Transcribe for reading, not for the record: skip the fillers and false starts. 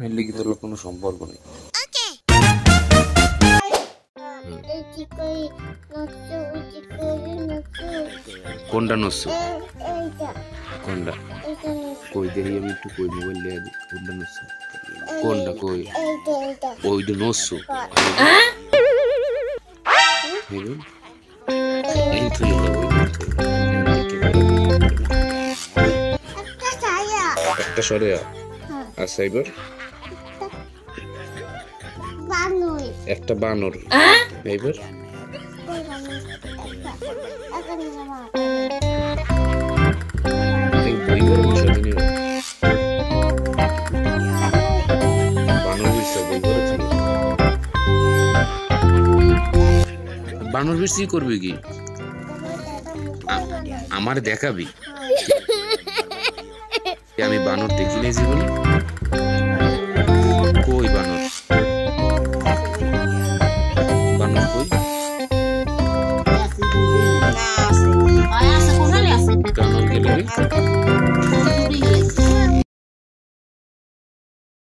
Mainly কি তোর কোনো সম্পর্ক নেই। কোনটা নসু? কোনটা কই দেখি আমি একটু কই মোবাইল দিয়ে দিই। কোনটা নসু? কোনটা কই? ওইটা নসু। এই তো একটা সরে আচ্ছা এবার একটা বানর এবার বানর বেশি করবি কি আমার দেখাবি? আমি বানর দেখি নাই জীবনে। কই বানর? বানর কই? কানন গেলে